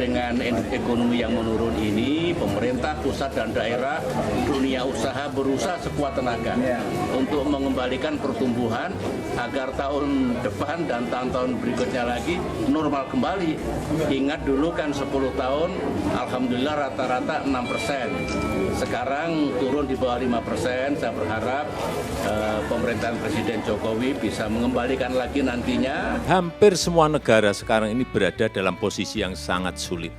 dengan ekonomi yang menurun ini, pemerintah pusat dan daerah, dunia usaha berusaha sekuat tenaga untuk mengembalikan pertumbuhan agar tahun depan dan tahun-tahun berikutnya lagi normal kembali. Ingat dulu kan 10 tahun, alhamdulillah rata-rata 6%. Sekarang turun di bawah 5%. Saya berharap pemerintahan Presiden Jokowi bisa mengembalikan lagi nantinya. Hampir semua negara sekarang ini berada dalam posisi yang sangat sulit.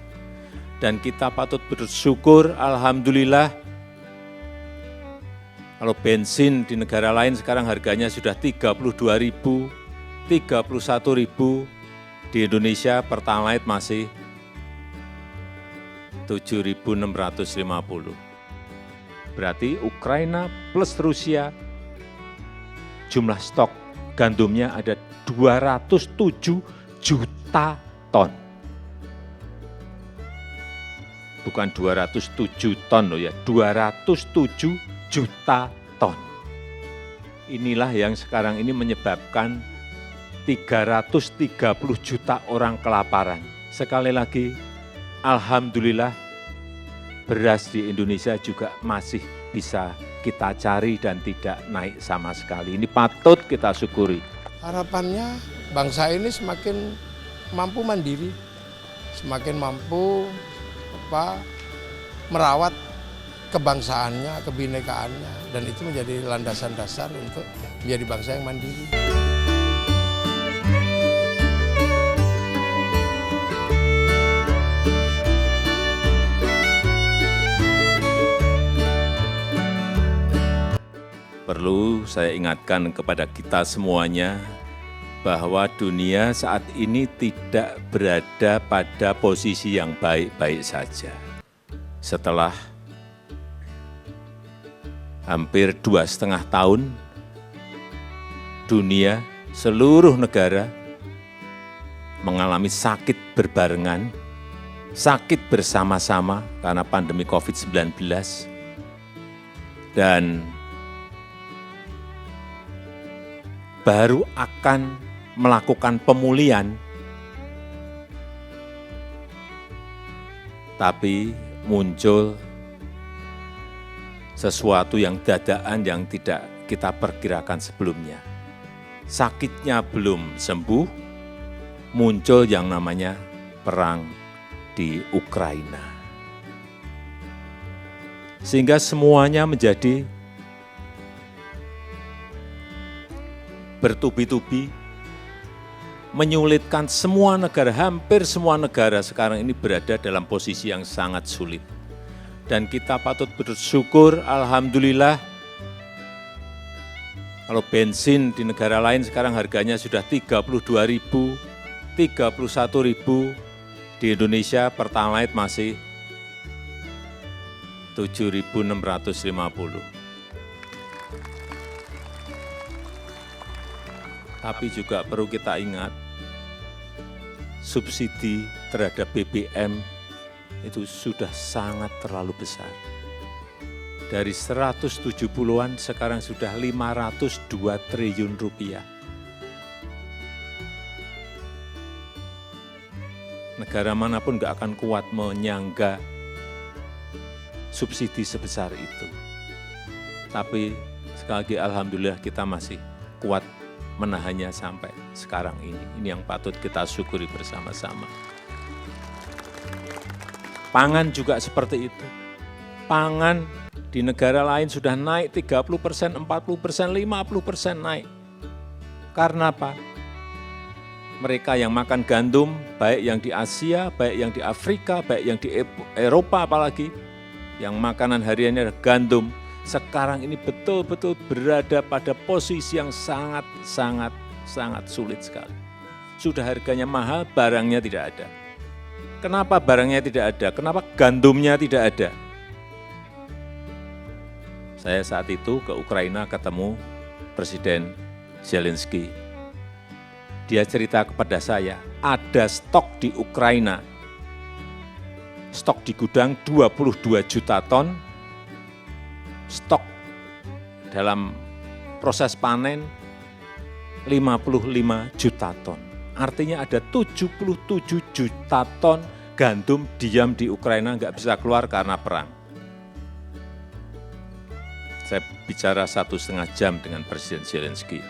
Dan kita patut bersyukur, alhamdulillah, kalau bensin di negara lain sekarang harganya sudah 32.000, 31.000, di Indonesia Pertalite masih 7.650. Berarti Ukraina plus Rusia, jumlah stok gandumnya ada 207 juta ton. Bukan 207 ton loh ya, 207 juta ton. Inilah yang sekarang ini menyebabkan 330 juta orang kelaparan. Sekali lagi, alhamdulillah beras di Indonesia juga masih bisa kita cari dan tidak naik sama sekali. Ini patut kita syukuri. Harapannya bangsa ini semakin mampu mandiri, semakin mampu merawat kebangsaannya, kebinekaannya, dan itu menjadi landasan dasar untuk menjadi bangsa yang mandiri. Perlu saya ingatkan kepada kita semuanya bahwa dunia saat ini tidak berada pada posisi yang baik-baik saja. Setelah hampir 2,5 tahun, dunia, seluruh negara mengalami sakit berbarengan, sakit bersama-sama karena pandemi COVID-19, dan baru akan melakukan pemulihan, tapi muncul sesuatu yang dadakan yang tidak kita perkirakan sebelumnya. Sakitnya belum sembuh, muncul yang namanya perang di Ukraina. Sehingga semuanya menjadi bertubi-tubi, menyulitkan semua negara, hampir semua negara sekarang ini berada dalam posisi yang sangat sulit. Dan kita patut bersyukur, alhamdulillah, kalau bensin di negara lain sekarang harganya sudah 32.000, 31.000, di Indonesia Pertalite masih 7.650. Tapi juga perlu kita ingat, subsidi terhadap BBM itu sudah sangat terlalu besar. Dari 170-an sekarang sudah 502 triliun rupiah. Negara manapun nggak akan kuat menyangga subsidi sebesar itu. Tapi sekali lagi alhamdulillah kita masih kuat menahannya sampai sekarang ini. Ini yang patut kita syukuri bersama-sama. Pangan juga seperti itu. Pangan di negara lain sudah naik 30%, 40%, 50% naik. Karena apa? Mereka yang makan gandum, baik yang di Asia, baik yang di Afrika, baik yang di Eropa apalagi, yang makanan hariannya adalah gandum, sekarang ini betul-betul berada pada posisi yang sangat sulit sekali. Sudah harganya mahal, barangnya tidak ada. Kenapa barangnya tidak ada? Kenapa gandumnya tidak ada? Saya saat itu ke Ukraina ketemu Presiden Zelensky. Dia cerita kepada saya, ada stok di Ukraina, stok di gudang 22 juta ton, stok dalam proses panen 55 juta ton. Artinya ada 77 juta ton gandum diam di Ukraina nggak bisa keluar karena perang. Saya bicara 1,5 jam dengan Presiden Zelensky.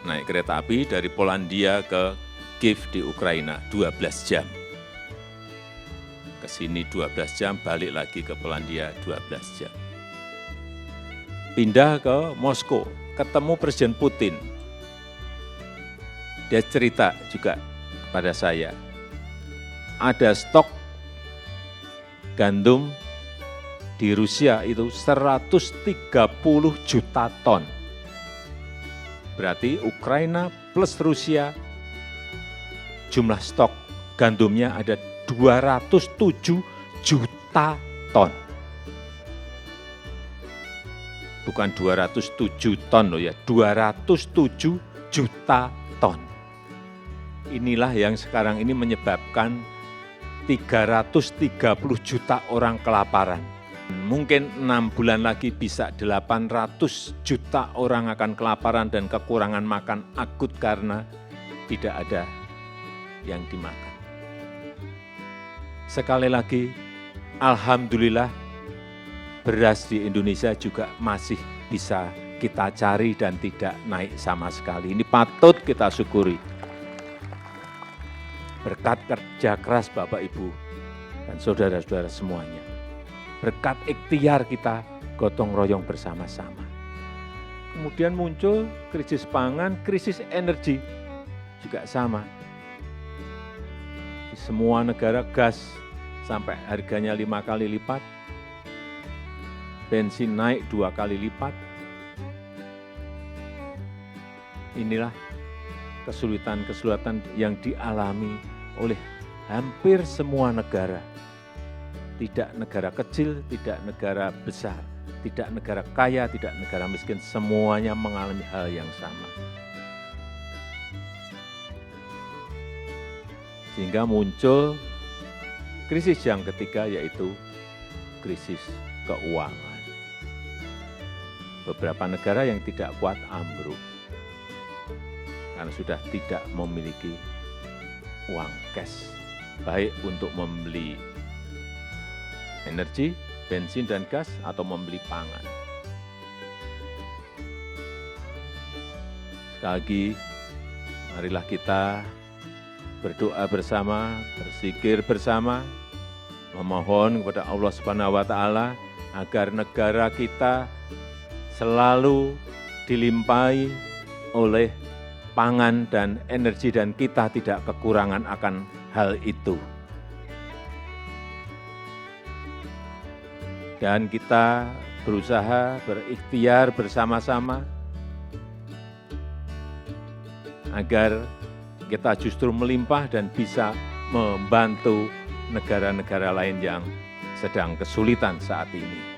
Naik kereta api dari Polandia ke Kiev di Ukraina, 12 jam. Ke sini 12 jam, balik lagi ke Polandia 12 jam. Pindah ke Moskow, ketemu Presiden Putin. Dia cerita juga kepada saya, ada stok gandum di Rusia itu 130 juta ton. Berarti Ukraina plus Rusia jumlah stok gandumnya ada 207 juta ton. Bukan 207 ton loh ya, 207 juta ton. Inilah yang sekarang ini menyebabkan 330 juta orang kelaparan. Mungkin 6 bulan lagi bisa 800 juta orang akan kelaparan dan kekurangan makan akut karena tidak ada yang dimakan. Sekali lagi, alhamdulillah beras di Indonesia juga masih bisa kita cari dan tidak naik sama sekali. Ini patut kita syukuri. Berkat kerja keras Bapak Ibu dan saudara-saudara semuanya. Berkat ikhtiar kita gotong royong bersama-sama. Kemudian muncul krisis pangan, krisis energi juga sama. Di semua negara gas sampai harganya 5 kali lipat, bensin naik 2 kali lipat. Inilah kesulitan-kesulitan yang dialami oleh hampir semua negara. Tidak negara kecil, tidak negara besar, tidak negara kaya, tidak negara miskin, semuanya mengalami hal yang sama. Sehingga muncul krisis yang ketiga, yaitu krisis keuangan. Beberapa negara yang tidak kuat ambruk karena sudah tidak memiliki uang cash, baik untuk membeli energi, bensin dan gas, atau membeli pangan. Sekali lagi, marilah kita berdoa bersama, berzikir bersama, memohon kepada Allah Subhanahu wa Ta'ala agar negara kita selalu dilimpahi oleh pangan dan energi dan kita tidak kekurangan akan hal itu. Dan kita berusaha berikhtiar bersama-sama agar kita justru melimpah dan bisa membantu negara-negara lain yang sedang kesulitan saat ini.